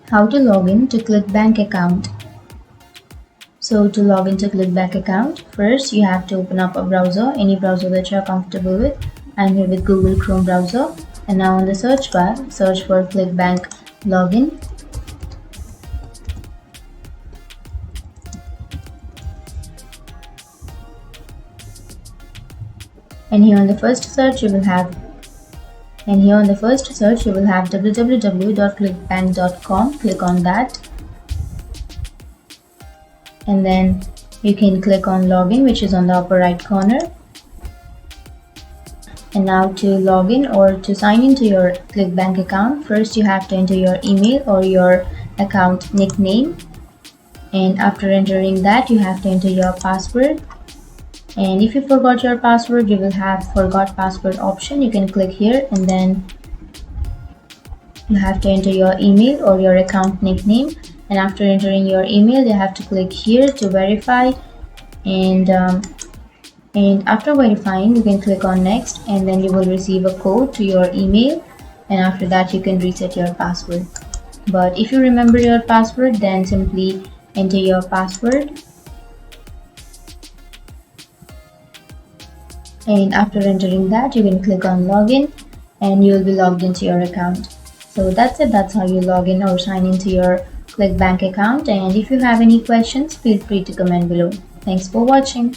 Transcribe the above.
How to log in to ClickBank account. So to log into ClickBank account, first you have to open up a browser, any browser that you're comfortable with. I'm here with Google Chrome browser, and now on the search bar, search for ClickBank login. And here on the first search you will have www.clickbank.com. Click on that, and then you can click on login, which is on the upper right corner. And now to log in or to sign into your ClickBank account, first you have to enter your email or your account nickname, and after entering that you have to enter your password. And if you forgot your password, you will have forgot password option. You can click here, and then you have to enter your email or your account nickname, and after entering your email you have to click here to verify, and after verifying you can click on next, and then you will receive a code to your email, and after that you can reset your password. But if you remember your password, then simply enter your password, and after entering that you can click on login and you will be logged into your account. So that's it. That's how you log in or sign into your ClickBank account. And if you have any questions, feel free to comment below. Thanks for watching.